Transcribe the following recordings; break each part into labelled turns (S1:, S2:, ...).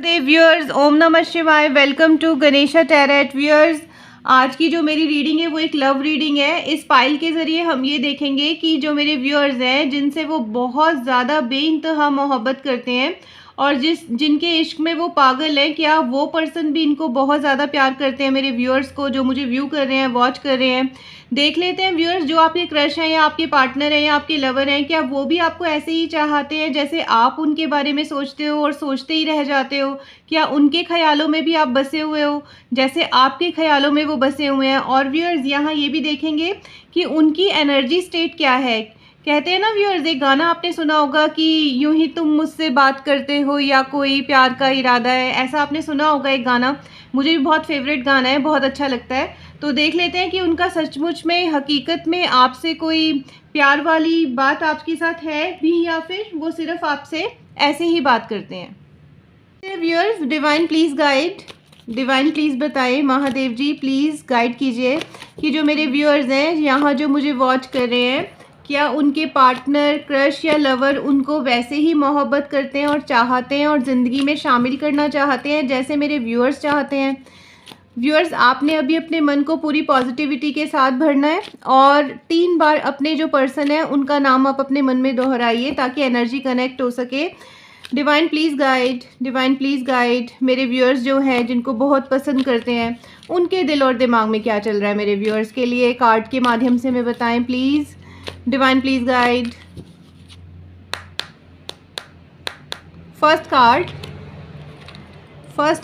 S1: Mahadev viewers, ओम नमः शिवाय। Welcome to Ganesha tarot viewers. आज की जो मेरी रीडिंग है वो एक लव रीडिंग है। इस पाइल के ज़रिए हम ये देखेंगे कि जो मेरे व्यूअर्स हैं जिनसे वो बहुत ज़्यादा बेइंतहा मोहब्बत करते हैं और जिनके इश्क में वो पागल हैं, क्या वो पर्सन भी इनको बहुत ज़्यादा प्यार करते हैं। मेरे व्यूअर्स को जो मुझे व्यू कर रहे हैं, वॉच कर रहे हैं, देख लेते हैं व्यूअर्स, जो आपके क्रश हैं या आपके पार्टनर हैं या आपके लवर हैं, क्या वो भी आपको ऐसे ही चाहते हैं जैसे आप उनके बारे में सोचते हो और सोचते ही रह जाते हो। क्या उनके ख्यालों में भी आप बसे हुए हो जैसे आपके ख्यालों में वो बसे हुए हैं। और व्यूअर्स यहाँ ये भी देखेंगे कि उनकी एनर्जी स्टेट क्या है। कहते हैं ना व्यूअर्स, एक गाना आपने सुना होगा कि यूं ही तुम मुझसे बात करते हो या कोई प्यार का इरादा है, ऐसा आपने सुना होगा एक गाना। मुझे भी बहुत फेवरेट गाना है, बहुत अच्छा लगता है। तो देख लेते हैं कि उनका सचमुच में हकीकत में आपसे कोई प्यार वाली बात आपके साथ है भी या फिर वो सिर्फ आपसे ऐसे ही बात करते हैं। Viewers, divine please guide, divine please बताएं, महादेव जी प्लीज़ गाइड कीजिए कि जो मेरे व्यूअर्स हैं यहाँ जो मुझे वॉच कर रहे हैं, क्या उनके पार्टनर, क्रश या लवर उनको वैसे ही मोहब्बत करते हैं और चाहते हैं और ज़िंदगी में शामिल करना चाहते हैं जैसे मेरे व्यूअर्स चाहते हैं। व्यूअर्स, आपने अभी अपने मन को पूरी पॉजिटिविटी के साथ भरना है और 3 बार अपने जो पर्सन है उनका नाम आप अपने मन में दोहराइए ताकि एनर्जी कनेक्ट हो सके। Divine please guide, divine please guide. मेरे व्यूअर्स जो हैं जिनको बहुत पसंद करते हैं, उनके दिल और दिमाग में क्या चल रहा है मेरे व्यूअर्स के लिए कार्ड के माध्यम से हमें बताएं please. Divine please guide. First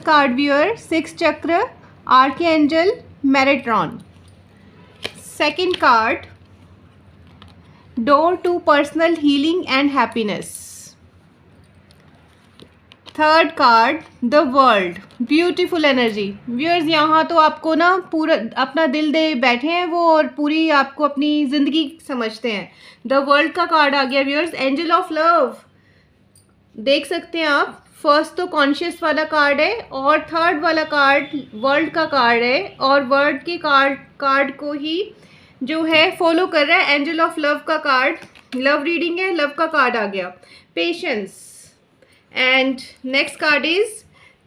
S1: card viewer, 6 chakra, archangel Metatron. Second card, door to personal healing and happiness. Third card, the world, beautiful energy. Viewers, यहाँ तो आपको ना पूरा अपना दिल दे बैठे हैं वो और पूरी आपको अपनी ज़िंदगी समझते हैं। द वर्ल्ड का कार्ड आ गया व्यूअर्स, एंजल ऑफ लव। देख सकते हैं आप, फर्स्ट तो कॉन्शियस वाला कार्ड है और थर्ड वाला कार्ड वर्ल्ड का कार्ड है और वर्ल्ड के कार्ड को ही जो है फॉलो कर रहा है एंजल ऑफ लव का कार्ड। लव रीडिंग है, लव का कार्ड आ गया, patience. And next card is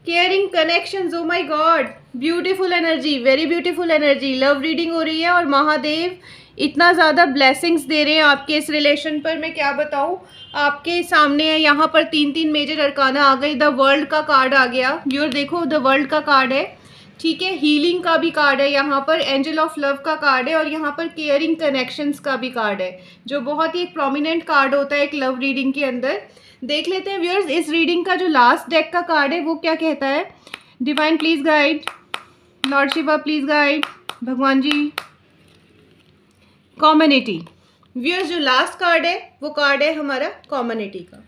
S1: caring connections. Oh my God, beautiful energy, very beautiful energy. Love reading हो रही है और महादेव इतना ज़्यादा ब्लेसिंग्स दे रहे हैं आपके इस रिलेशन पर, मैं क्या बताऊँ। आपके सामने है यहाँ पर 3 मेजर अरकाना आ गई। द वर्ल्ड का कार्ड आ गया व्यूअर, देखो द वर्ल्ड का कार्ड है, ठीक है। हीलिंग का भी कार्ड है यहाँ पर, एंजल ऑफ लव का कार्ड है और यहाँ पर केयरिंग कनेक्शंस का भी कार्ड है, जो बहुत ही एक प्रोमिनेंट कार्ड होता है एक लव रीडिंग के अंदर। देख लेते हैं व्यूअर्स इस रीडिंग का जो लास्ट डेक का कार्ड है वो क्या कहता है। Divine please guide, Lord Shiva please guide, भगवान जी। कॉम्युनिटी व्यूअर्स, जो लास्ट कार्ड है वो कार्ड है हमारा कॉम्युनिटी का।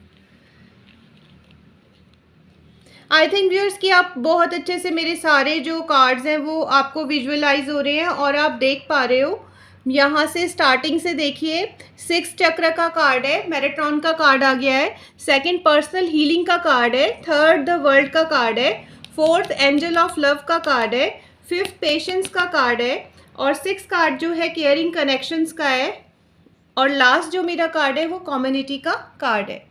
S1: आई थिंक व्यूअर्स कि आप बहुत अच्छे से मेरे सारे जो कार्ड्स हैं वो आपको विजुअलाइज हो रहे हैं और आप देख पा रहे हो। यहाँ से स्टार्टिंग से देखिए, 6 चक्र का कार्ड है, मेटाट्रॉन का कार्ड आ गया है। सेकंड पर्सनल हीलिंग का कार्ड है। थर्ड द वर्ल्ड का कार्ड है। फोर्थ एंजल ऑफ लव का कार्ड है। फिफ्थ पेशेंस का कार्ड है और 6 कार्ड जो है केयरिंग कनेक्शंस का है और लास्ट जो मेरा कार्ड है वो कम्युनिटी का कार्ड है।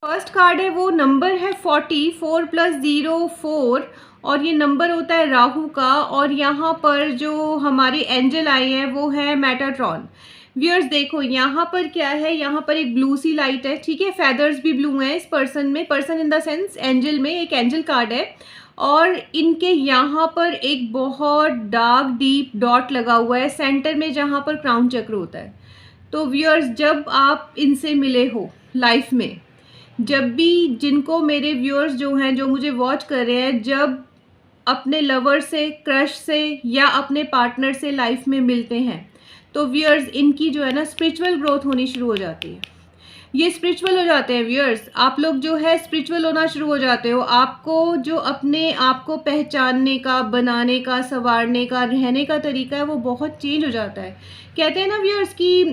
S1: फर्स्ट कार्ड है वो नंबर है 40, 4 + 0 4 और ये नंबर होता है राहु का और यहाँ पर जो हमारे एंजल आए हैं वो है मेटाट्रॉन। व्यूअर्स देखो यहाँ पर क्या है, यहाँ पर एक ब्लू सी लाइट है, ठीक है। फेदर्स भी ब्लू हैं इस पर्सन में, person in the sense angel में एक एंजल कार्ड है और इनके यहाँ पर एक बहुत डार्क डीप डॉट लगा हुआ है सेंटर में जहाँ पर क्राउन चक्र होता है। तो व्यूअर्स, जब आप इनसे मिले हो लाइफ में, जब भी जिनको मेरे व्यूअर्स जो हैं जो मुझे वॉच कर रहे हैं, जब अपने लवर से, क्रश से या अपने पार्टनर से लाइफ में मिलते हैं तो व्यूअर्स इनकी जो है ना स्पिरिचुअल ग्रोथ होनी शुरू हो जाती है। ये स्पिरिचुअल हो जाते हैं व्यूअर्स, आप लोग जो है स्पिरिचुअल होना शुरू हो जाते हो। आपको जो अपने आप को पहचानने का, बनाने का, संवारने का, रहने का तरीका है वो बहुत चेंज हो जाता है। कहते हैं ना व्यूअर्स कि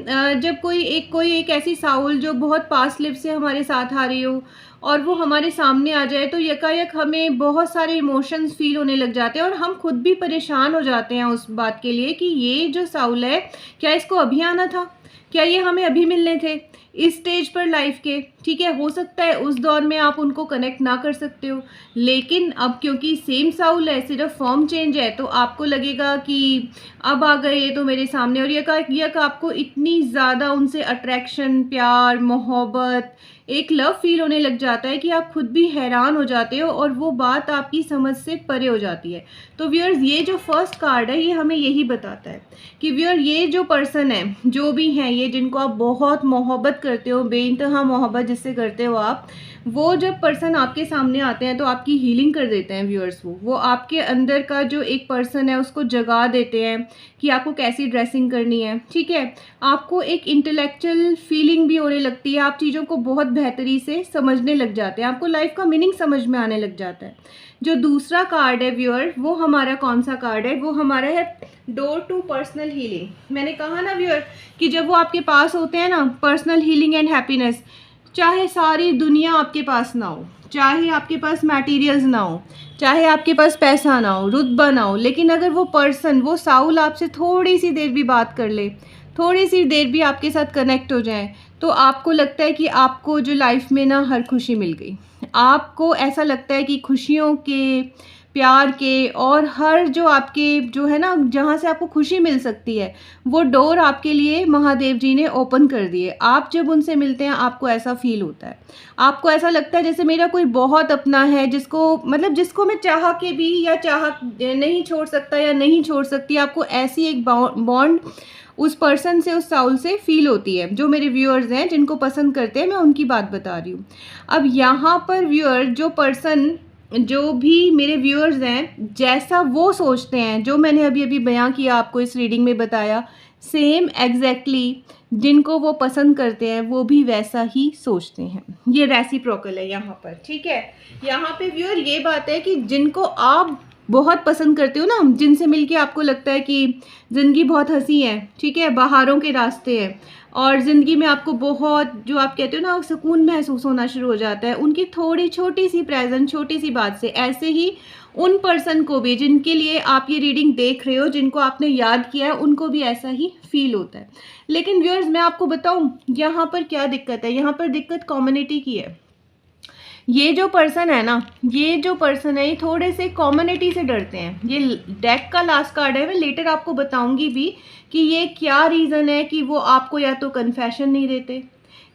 S1: जब कोई एक ऐसी साउल जो बहुत पास्ट लाइफ से हमारे साथ आ रही हो और वो हमारे सामने आ जाए तो यकायक हमें बहुत सारे इमोशंस फील होने लग जाते हैं और हम खुद भी परेशान हो जाते हैं उस बात के लिए कि ये जो साउल है, क्या इसको अभी आना था, क्या ये हमें अभी मिलने थे इस स्टेज पर लाइफ के। ठीक है, हो सकता है उस दौर में आप उनको कनेक्ट ना कर सकते हो, लेकिन अब क्योंकि सेम साउल है, सिर्फ फॉर्म चेंज है, तो आपको लगेगा कि अब आ गए ये तो मेरे सामने, और यक आपको इतनी ज़्यादा उनसे अट्रैक्शन, प्यार, मोहब्बत, एक लव फील होने लग जाता है कि आप खुद भी हैरान हो जाते हो और वो बात आपकी समझ से परे हो जाती है। तो व्यूअर्स, ये जो फर्स्ट कार्ड है ये हमें यही बताता है कि व्यूअर, ये जो पर्सन है, जो भी हैं ये, जिनको आप बहुत मोहब्बत करते हो, बेइंतहा मोहब्बत जिससे करते हो आप, वो जब पर्सन आपके सामने आते हैं तो आपकी हीलिंग कर देते हैं व्यूअर्स। वो आपके अंदर का जो एक पर्सन है उसको जगा देते हैं कि आपको कैसी ड्रेसिंग करनी है। ठीक है, आपको एक इंटेलेक्चुअल फीलिंग भी होने लगती है, आप चीज़ों को बहुत बेहतरी से समझने लग जाते हैं, आपको लाइफ का मीनिंग समझ में आने लग जाता है। जो दूसरा कार्ड है व्यूअर, वो हमारा कौन सा कार्ड है? वो हमारा है डोर टू पर्सनल हीलिंग। मैंने कहा ना व्यूअर कि जब वो आपके पास होते हैं ना, पर्सनल हीलिंग एंड हैप्पीनेस, चाहे सारी दुनिया आपके पास ना हो, चाहे आपके पास मटेरियल्स ना हो, चाहे आपके पास पैसा ना हो, रुतबा ना हो, लेकिन अगर वो पर्सन, वो साउल आपसे थोड़ी सी देर भी बात कर ले, थोड़ी सी देर भी आपके साथ कनेक्ट हो जाए, तो आपको लगता है कि आपको जो लाइफ में ना हर खुशी मिल गई। आपको ऐसा लगता है कि खुशियों के, प्यार के, और हर जो आपके जो है ना, जहाँ से आपको खुशी मिल सकती है, वो डोर आपके लिए महादेव जी ने ओपन कर दिए। आप जब उनसे मिलते हैं आपको ऐसा फील होता है, आपको ऐसा लगता है जैसे मेरा कोई बहुत अपना है, जिसको मतलब जिसको मैं चाह के भी या चाह नहीं छोड़ सकता या नहीं छोड़ सकती। आपको ऐसी एक बॉन्ड उस पर्सन से, उस साउल से फील होती है। जो मेरे व्यूअर्स हैं जिनको पसंद करते हैं, मैं उनकी बात बता रही हूँ। अब यहाँ पर व्यूअर, जो पर्सन, जो भी मेरे व्यूअर्स हैं, जैसा वो सोचते हैं, जो मैंने अभी अभी बयां किया, आपको इस रीडिंग में बताया, सेम एग्जैक्टली जिनको वो पसंद करते हैं वो भी वैसा ही सोचते हैं। ये रेसिप्रोकल है यहाँ पर। ठीक है, यहाँ पे व्यूअर ये बात है कि जिनको आप बहुत पसंद करते हो ना, जिनसे मिलके आपको लगता है कि ज़िंदगी बहुत हंसी है, ठीक है, बहारों के रास्ते हैं, और ज़िंदगी में आपको बहुत, जो आप कहते हो ना, सुकून महसूस होना शुरू हो जाता है, उनकी थोड़ी छोटी सी प्रेजेंस, छोटी सी बात से। ऐसे ही उन पर्सन को भी, जिनके लिए आप ये रीडिंग देख रहे हो, जिनको आपने याद किया है, उनको भी ऐसा ही फील होता है। लेकिन व्यूअर्स, मैं आपको बताऊं यहाँ पर क्या दिक्कत है। यहाँ पर दिक्कत कम्युनिटी की है। ये जो पर्सन है ना, ये जो पर्सन है, ये थोड़े से कम्युनिटी से डरते हैं। ये डेक का लास्ट कार्ड है, मैं लेटर आपको बताऊंगी भी कि ये क्या रीज़न है कि वो आपको या तो कन्फेशन नहीं देते,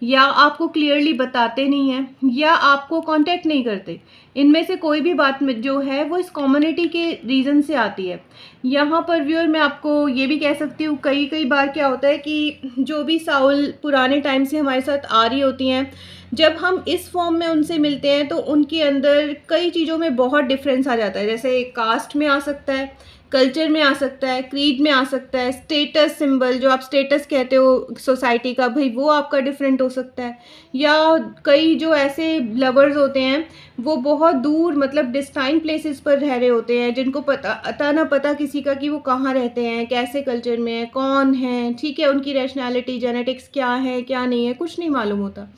S1: या आपको क्लियरली बताते नहीं हैं, या आपको कांटेक्ट नहीं करते। इनमें से कोई भी बात में जो है वो इस कम्युनिटी के रीज़न से आती है। यहाँ पर व्यूअर, मैं आपको ये भी कह सकती हूँ, कई बार क्या होता है कि जो भी साउल पुराने टाइम से हमारे साथ आ रही होती हैं, जब हम इस फॉर्म में उनसे मिलते हैं तो उनके अंदर कई चीज़ों में बहुत डिफरेंस आ जाता है। जैसे कास्ट में आ सकता है, कल्चर में आ सकता है, क्रीड में आ सकता है, स्टेटस सिंबल, जो आप स्टेटस कहते हो सोसाइटी का, भाई वो आपका डिफरेंट हो सकता है। या कई जो ऐसे लवर्स होते हैं वो बहुत दूर, मतलब डिस्टाइन प्लेसेस पर रह रहे होते हैं, जिनको पता ना पता किसी का कि वो कहाँ रहते हैं, कैसे कल्चर में है, कौन है, ठीक है, उनकी रैशनैलिटी, जेनेटिक्स क्या है, क्या नहीं है, कुछ नहीं मालूम होता,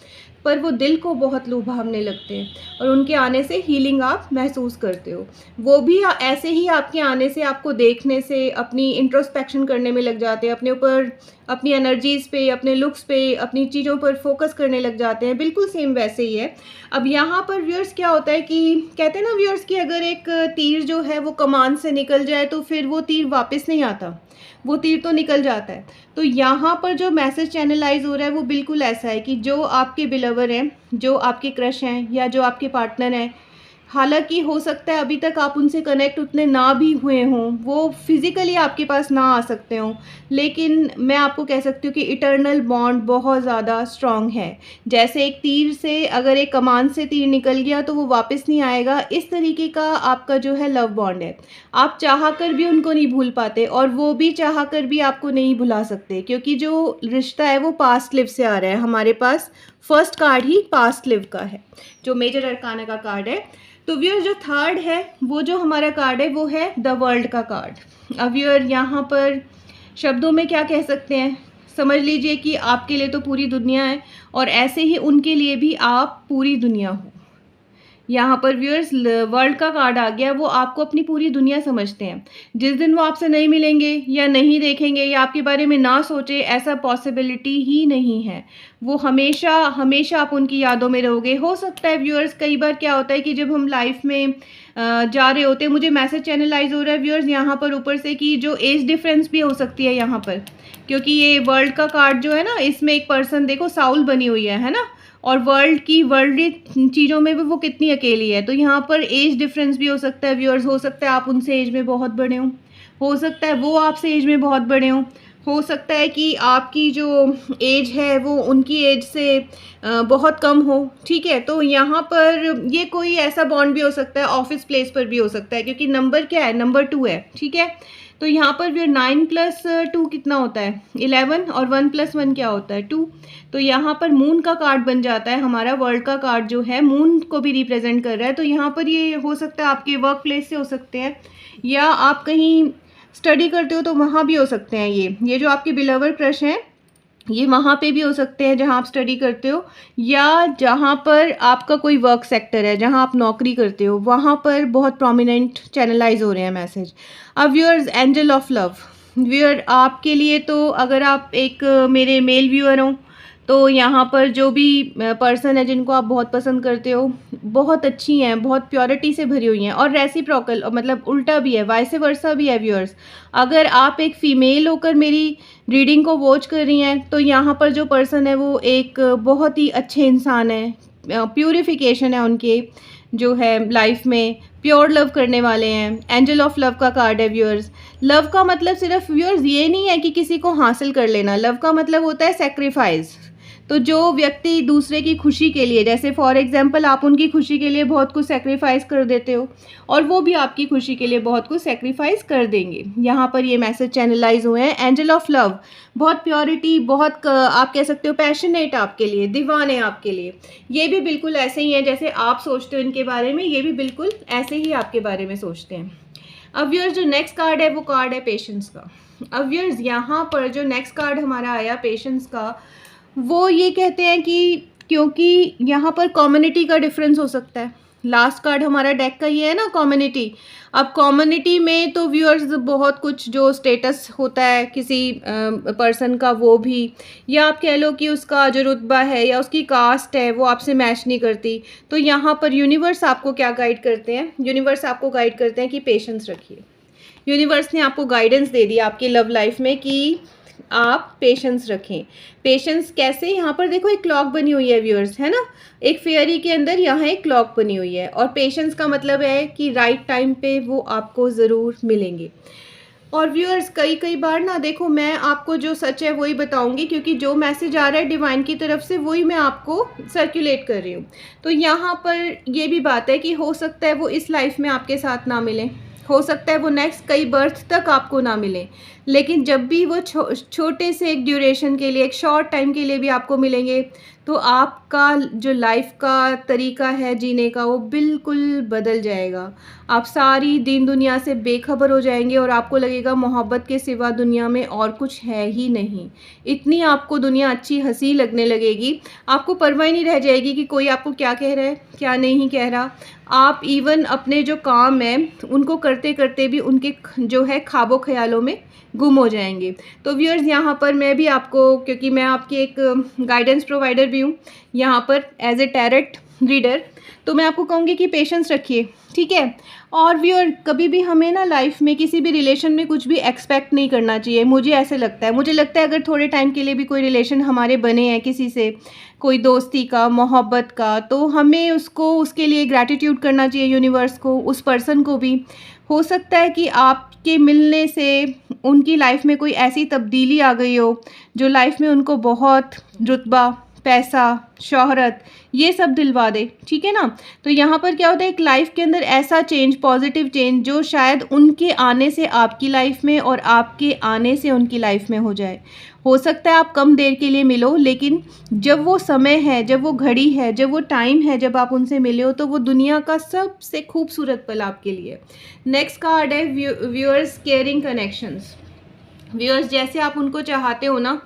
S1: पर वो दिल को बहुत लुभावने लगते हैं और उनके आने से हीलिंग आप महसूस करते हो। वो भी ऐसे ही आपके आने से, आपको देखने से अपनी इंट्रोस्पेक्शन करने में लग जाते हैं, अपने ऊपर, अपनी एनर्जीज़ पे, अपने लुक्स पे, अपनी चीज़ों पर फोकस करने लग जाते हैं। बिल्कुल सेम वैसे ही है। अब यहाँ पर व्यूअर्स क्या होता है कि कहते हैं ना व्यूअर्स कि अगर एक तीर जो है वो कमान से निकल जाए तो फिर वो तीर वापस नहीं आता, वो तीर तो निकल जाता है। तो यहाँ पर जो मैसेज चैनलाइज हो रहा है वो बिल्कुल ऐसा है कि जो आपके बिलवर हैं, जो आपके क्रश हैं, या जो आपके पार्टनर हैं, हालांकि हो सकता है अभी तक आप उनसे कनेक्ट उतने ना भी हुए हों, वो फिज़िकली आपके पास ना आ सकते हों, लेकिन मैं आपको कह सकती हूँ कि इटर्नल बॉन्ड बहुत ज़्यादा स्ट्रॉन्ग है। जैसे एक तीर से, अगर एक कमान से तीर निकल गया तो वो वापस नहीं आएगा, इस तरीके का आपका जो है लव बॉन्ड है। आप चाह कर भी उनको नहीं भूल पाते और वो भी चाह कर भी आपको नहीं भुला सकते, क्योंकि जो रिश्ता है वो पास्ट लिव से आ रहा है। हमारे पास फर्स्ट कार्ड ही पास्ट लिव का है, जो मेजर अरकाना का कार्ड है। तो व्यूअर, जो थर्ड है, वो जो हमारा कार्ड है वो है द वर्ल्ड का कार्ड। अब व्यूअर, यहाँ पर शब्दों में क्या कह सकते हैं, समझ लीजिए कि आपके लिए तो पूरी दुनिया है और ऐसे ही उनके लिए भी आप पूरी दुनिया हो। यहाँ पर व्यूअर्स वर्ल्ड का कार्ड आ गया, वो आपको अपनी पूरी दुनिया समझते हैं। जिस दिन वो आपसे नहीं मिलेंगे या नहीं देखेंगे या आपके बारे में ना सोचे, ऐसा पॉसिबिलिटी ही नहीं है। वो हमेशा हमेशा आप उनकी यादों में रहोगे। हो सकता है व्यूअर्स, कई बार क्या होता है कि जब हम लाइफ में जा रहे होते हैं, मुझे मैसेज चैनलाइज हो रहा है व्यूअर्स यहाँ पर ऊपर से कि जो एज डिफरेंस भी हो सकती है यहाँ पर, क्योंकि ये वर्ल्ड का कार्ड जो है ना, इसमें एक पर्सन देखो साउल बनी हुई है ना, और वर्ल्डली चीज़ों में भी वो कितनी अकेली है। तो यहाँ पर एज डिफरेंस भी हो सकता है व्यूअर्स। हो सकता है आप उनसे एज में बहुत बड़े हों, हो सकता है वो आपसे एज में बहुत बड़े हों, हो सकता है कि आपकी जो एज है वो उनकी एज से बहुत कम हो। ठीक है, तो यहाँ पर ये कोई ऐसा बॉन्ड भी हो सकता है, ऑफिस प्लेस पर भी हो सकता है, क्योंकि नंबर क्या है, नंबर 2 है। ठीक है, तो यहाँ पर भी 9 + 2 कितना होता है, 11, और 1 + 1 क्या होता है, 2। तो यहाँ पर मून का कार्ड बन जाता है हमारा। वर्ल्ड का कार्ड जो है मून को भी रिप्रेजेंट कर रहा है। तो यहाँ पर ये हो सकता है आपके वर्क प्लेस से हो सकते हैं, या आप कहीं स्टडी करते हो तो वहाँ भी हो सकते हैं। ये जो आपके बिलवर क्रश हैं, ये वहाँ पे भी हो सकते हैं जहाँ आप स्टडी करते हो, या जहाँ पर आपका कोई वर्क सेक्टर है, जहाँ आप नौकरी करते हो, वहाँ पर बहुत प्रोमिनेंट चैनलाइज हो रहे हैं मैसेज। अब viewers, angel of love viewer आपके लिए, तो अगर आप एक मेरे मेल व्यूअर हो, तो यहाँ पर जो भी पर्सन है जिनको आप बहुत पसंद करते हो, बहुत अच्छी हैं, बहुत प्योरिटी से भरी हुई हैं, और रेसिप्रोकल मतलब उल्टा भी है, वाइस वर्सा भी है व्यूअर्स। अगर आप एक फ़ीमेल होकर मेरी रीडिंग को वॉच कर रही हैं, तो यहाँ पर जो पर्सन है वो एक बहुत ही अच्छे इंसान है, प्यूरिफिकेशन है उनके जो है लाइफ में, प्योर लव करने वाले हैं। एंजल ऑफ लव का कार्ड है व्यूअर्स। लव का मतलब सिर्फ व्यूअर्स ये नहीं है कि किसी को हासिल कर लेना, लव का मतलब होता है सेक्रीफाइस। तो जो व्यक्ति दूसरे की खुशी के लिए, जैसे फॉर एग्जांपल आप उनकी खुशी के लिए बहुत कुछ सेक्रीफाइस कर देते हो, और वो भी आपकी खुशी के लिए बहुत कुछ सेक्रीफाइस कर देंगे। यहाँ पर ये मैसेज चैनलाइज हुए हैं। एंजल ऑफ लव, बहुत प्योरिटी, बहुत आप कह सकते हो पैशनेट आपके लिए, दीवाने आपके लिए। ये भी बिल्कुल ऐसे ही है जैसे आप सोचते हो इनके बारे में, ये भी बिल्कुल ऐसे ही आपके बारे में सोचते हैं। अब व्यूअर्स, जो नेक्स्ट कार्ड है वो कार्ड है पेशेंस का। अब व्यूअर्स, यहाँ पर जो नेक्स्ट कार्ड हमारा आया पेशेंस का, वो ये कहते हैं कि क्योंकि यहाँ पर कम्युनिटी का डिफरेंस हो सकता है। लास्ट कार्ड हमारा डेक का ये है ना, कम्युनिटी। अब कम्युनिटी में तो व्यूअर्स बहुत कुछ जो स्टेटस होता है किसी पर्सन का, वो भी, या आप कह लो कि उसका जो रुतबा है या उसकी कास्ट है वो आपसे मैच नहीं करती। तो यहाँ पर यूनिवर्स आपको क्या गाइड करते हैं, यूनिवर्स आपको गाइड करते हैं कि पेशेंस रखिए। यूनिवर्स ने आपको गाइडेंस दे दी आपकी लव लाइफ में कि आप पेशेंस रखें। पेशेंस कैसे, यहाँ पर देखो एक क्लॉक बनी हुई है व्यूअर्स, है ना, एक फेयरी के अंदर यहाँ एक क्लॉक बनी हुई है, और पेशेंस का मतलब है कि राइट टाइम पे वो आपको ज़रूर मिलेंगे। और व्यूअर्स, कई बार ना देखो, मैं आपको जो सच है वही बताऊंगी, क्योंकि जो मैसेज आ रहा है डिवाइन की तरफ से वही मैं आपको सर्कुलेट कर रही हूँ। तो यहाँ पर ये भी बात है कि हो सकता है वो इस लाइफ में आपके साथ ना मिले, हो सकता है वो नेक्स्ट कई बर्थ तक आपको ना मिले, लेकिन जब भी वो छोटे से एक ड्यूरेशन के लिए, एक शॉर्ट टाइम के लिए भी आपको मिलेंगे, तो आपका जो लाइफ का तरीका है जीने का, वो बिल्कुल बदल जाएगा। आप सारी दीन दुनिया से बेखबर हो जाएंगे, और आपको लगेगा मोहब्बत के सिवा दुनिया में और कुछ है ही नहीं। इतनी आपको दुनिया अच्छी हंसी लगने लगेगी, आपको परवाह नहीं रह जाएगी कि कोई आपको क्या कह रहा है क्या नहीं कह रहा। आप इवन अपने जो काम है उनको करते करते भी उनके जो है ख्वाबों ख्यालों में गुम हो जाएंगे। तो व्यूअर्स, यहाँ पर मैं भी आपको, क्योंकि मैं आपकी एक गाइडेंस प्रोवाइडर भी हूँ यहाँ पर एज ए टैरेट रीडर, तो मैं आपको कहूँगी कि पेशेंस रखिए, ठीक है। और व्यूअर, कभी भी हमें ना लाइफ में किसी भी रिलेशन में कुछ भी एक्सपेक्ट नहीं करना चाहिए। मुझे ऐसे लगता है, मुझे लगता है अगर थोड़े टाइम के लिए भी कोई रिलेशन हमारे बने हैं किसी से, कोई दोस्ती का, मोहब्बत का, तो हमें उसको, उसके लिए ग्रैटिट्यूड करना चाहिए यूनिवर्स को, उस पर्सन को भी। हो सकता है कि आपके मिलने से उनकी लाइफ में कोई ऐसी तब्दीली आ गई हो जो लाइफ में उनको बहुत रुतबा, पैसा, शोहरत, ये सब दिलवा दे, ठीक है ना। तो यहाँ पर क्या होता है, एक लाइफ के अंदर ऐसा चेंज, पॉजिटिव चेंज, जो शायद उनके आने से आपकी लाइफ में और आपके आने से उनकी लाइफ में हो जाए। हो सकता है आप कम देर के लिए मिलो, लेकिन जब वो समय है, जब वो घड़ी है, जब वो टाइम है, जब आप उनसे मिले हो, तो वो दुनिया का सबसे खूबसूरत पल आपके लिए। नेक्स्ट कार्ड है व्यूअर्स, केयरिंग कनेक्शंस। व्यूअर्स, जैसे आप उनको चाहते हो ना,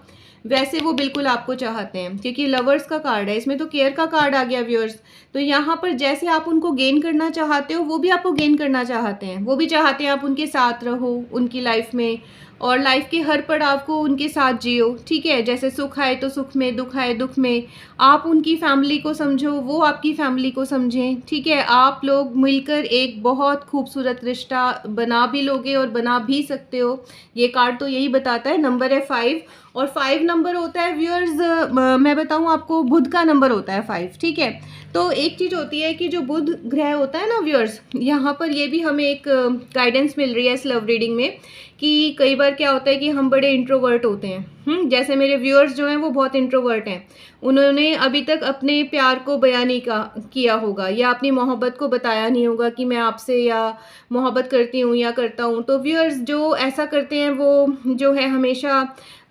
S1: वैसे वो बिल्कुल आपको चाहते हैं, क्योंकि लवर्स का कार्ड है, इसमें तो केयर का कार्ड आ गया व्यूअर्स। तो यहाँ पर जैसे आप उनको गेन करना चाहते हो, वो भी आपको गेन करना चाहते हैं, वो भी चाहते हैं आप उनके साथ रहो उनकी लाइफ में, और लाइफ के हर पड़ाव को उनके साथ जियो, ठीक है। जैसे सुख आए तो सुख में, दुख आए दुख में, आप उनकी फैमिली को समझो, वो आपकी फैमिली को समझें, ठीक है। आप लोग मिलकर एक बहुत खूबसूरत रिश्ता बना भी लोगे और बना भी सकते हो। ये कार्ड तो यही बताता है। नंबर है 5, और 5 नंबर होता है व्यूअर्स, मैं बताऊं आपको, बुध का नंबर होता है 5, ठीक है। तो एक चीज़ होती है कि जो बुध ग्रह होता है ना व्यूअर्स, यहाँ पर ये भी हमें एक गाइडेंस मिल रही है इस लव रीडिंग में, कि कई बार क्या होता है कि हम बड़े इंट्रोवर्ट होते हैं। जैसे मेरे व्यूअर्स जो हैं वो बहुत इंट्रोवर्ट हैं, उन्होंने अभी तक अपने प्यार को बयान नहीं किया होगा, या अपनी मोहब्बत को बताया नहीं होगा कि मैं आपसे या मोहब्बत करती हूँ या करता हूँ। तो व्यूअर्स जो ऐसा करते हैं वो जो है हमेशा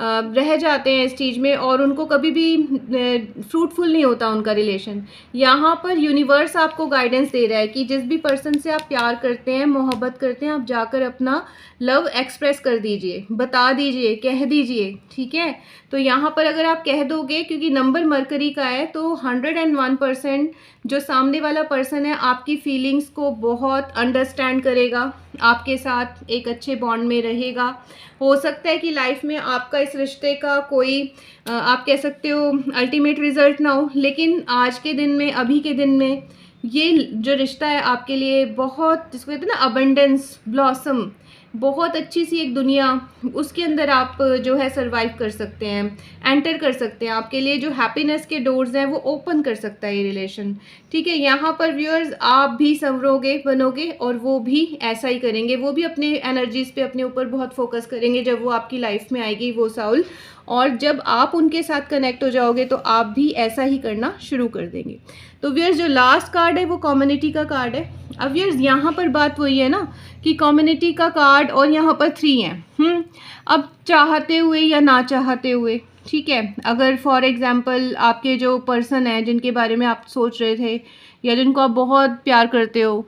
S1: रह जाते हैं इस चीज़ में, और उनको कभी भी फ्रूटफुल नहीं होता उनका रिलेशन। यहाँ पर यूनिवर्स आपको गाइडेंस दे रहा है कि जिस भी पर्सन से आप प्यार करते हैं, मोहब्बत करते हैं, आप जाकर अपना लव एक्सप्रेस कर दीजिए, बता दीजिए, कह दीजिए, ठीक है। तो यहाँ पर अगर आप कह दोगे, क्योंकि नंबर मरकरी का है, तो 101% जो सामने वाला पर्सन है आपकी फीलिंग्स को बहुत अंडरस्टैंड करेगा, आपके साथ एक अच्छे बॉन्ड में रहेगा। हो सकता है कि लाइफ में आपका इस रिश्ते का कोई आप कह सकते हो अल्टीमेट रिजल्ट ना हो, लेकिन आज के दिन में, अभी के दिन में, ये जो रिश्ता है आपके लिए बहुत, जिसको कहते हैं ना अबंडेंस, ब्लॉसम, बहुत अच्छी सी एक दुनिया, उसके अंदर आप जो है सरवाइव कर सकते हैं, एंटर कर सकते हैं। आपके लिए जो हैप्पीनेस के डोर्स हैं वो ओपन कर सकता है ये रिलेशन, ठीक है। यहाँ पर व्यूअर्स आप भी संवरोगे, बनोगे, और वो भी ऐसा ही करेंगे। वो भी अपने एनर्जीज पे, अपने ऊपर बहुत फोकस करेंगे जब वो आपकी लाइफ में आएगी वो साउल, और जब आप उनके साथ कनेक्ट हो जाओगे तो आप भी ऐसा ही करना शुरू कर देंगे। तो व्यूअर्स जो लास्ट कार्ड है वो कम्युनिटी का कार्ड है। अब व्यूअर्स यहाँ पर बात वही है ना कि कम्युनिटी का कार्ड और यहाँ पर 3 है। अब चाहते हुए या ना चाहते हुए, ठीक है, अगर फॉर एग्जांपल आपके जो पर्सन है जिनके बारे में आप सोच रहे थे या जिनको आप बहुत प्यार करते हो,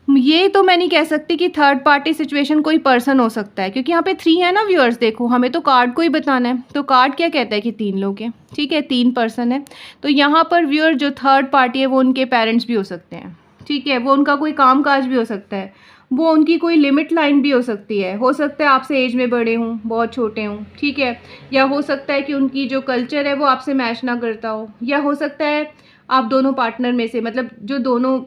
S1: ये तो मैं नहीं कह सकती कि थर्ड पार्टी सिचुएशन कोई पर्सन हो सकता है, क्योंकि यहाँ पे 3 है ना व्यूअर्स। देखो, हमें तो कार्ड को ही बताना है, तो कार्ड क्या कहता है कि 3 लोग हैं, ठीक है, 3 पर्सन है। तो यहाँ पर व्यूअर जो थर्ड पार्टी है वो उनके पेरेंट्स भी हो सकते हैं, ठीक है, वो उनका कोई काम काज भी हो सकता है, वो उनकी कोई लिमिट लाइन भी हो सकती है। हो सकता है आपसे एज में बड़े हों, बहुत छोटे हों, ठीक है, या हो सकता है कि उनकी जो कल्चर है वो आपसे मैच ना करता हो, या हो सकता है आप दोनों पार्टनर में से, मतलब जो दोनों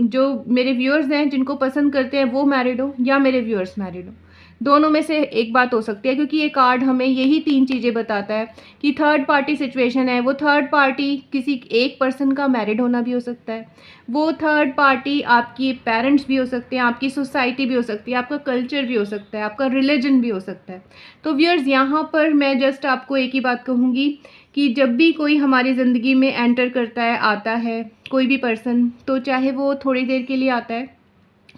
S1: जो मेरे व्यूअर्स हैं जिनको पसंद करते हैं वो मैरिड हो या मेरे व्यूअर्स मैरिड हो, दोनों में से एक बात हो सकती है, क्योंकि ये कार्ड हमें यही 3 चीज़ें बताता है कि थर्ड पार्टी सिचुएशन है। वो थर्ड पार्टी किसी एक पर्सन का मैरिड होना भी हो सकता है, वो थर्ड पार्टी आपकी पेरेंट्स भी हो सकते हैं, आपकी सोसाइटी भी हो सकती है, आपका कल्चर भी हो सकता है, आपका रिलीजन भी हो सकता है। तो व्यूअर्स यहाँ पर मैं जस्ट आपको एक ही बात कहूँगी कि जब भी कोई हमारी ज़िंदगी में एंटर करता है, आता है कोई भी पर्सन, तो चाहे वो थोड़ी देर के लिए आता है,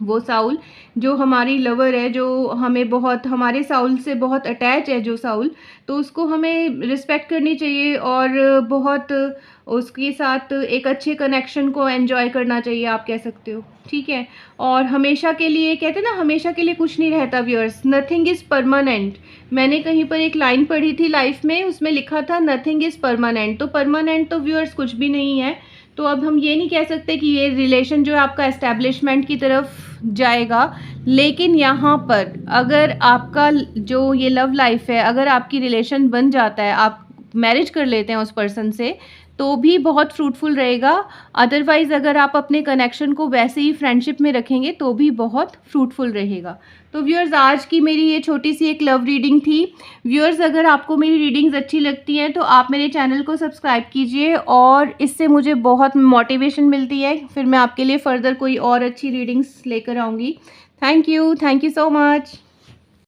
S1: वो साउल जो हमारी लवर है, जो हमें बहुत, हमारे साउल से बहुत अटैच है जो साउल, तो उसको हमें रिस्पेक्ट करनी चाहिए और बहुत उसके साथ एक अच्छे कनेक्शन को एंजॉय करना चाहिए, आप कह सकते हो, ठीक है। और हमेशा के लिए, कहते हैं ना, हमेशा के लिए कुछ नहीं रहता व्यूअर्स, नथिंग इज़ परमानेंट। मैंने कहीं पर एक लाइन पढ़ी थी लाइफ में, उसमें लिखा था नथिंग इज़ परमानेंट। तो परमानेंट तो व्यूअर्स कुछ भी नहीं है। तो अब हम ये नहीं कह सकते कि ये रिलेशन जो है आपका एस्टेब्लिशमेंट की तरफ जाएगा, लेकिन यहाँ पर अगर आपका जो ये लव लाइफ है, अगर आपकी रिलेशन बन जाता है, आप मैरिज कर लेते हैं उस पर्सन से, तो भी बहुत फ्रूटफुल रहेगा। अदरवाइज़ अगर आप अपने कनेक्शन को वैसे ही फ्रेंडशिप में रखेंगे तो भी बहुत फ्रूटफुल रहेगा। तो व्यूअर्स आज की मेरी ये छोटी सी एक लव रीडिंग थी। व्यूअर्स अगर आपको मेरी रीडिंग्स अच्छी लगती हैं तो आप मेरे चैनल को सब्सक्राइब कीजिए, और इससे मुझे बहुत मोटिवेशन मिलती है, फिर मैं आपके लिए फ़र्दर कोई और अच्छी रीडिंग्स लेकर आऊँगी। Thank you so much.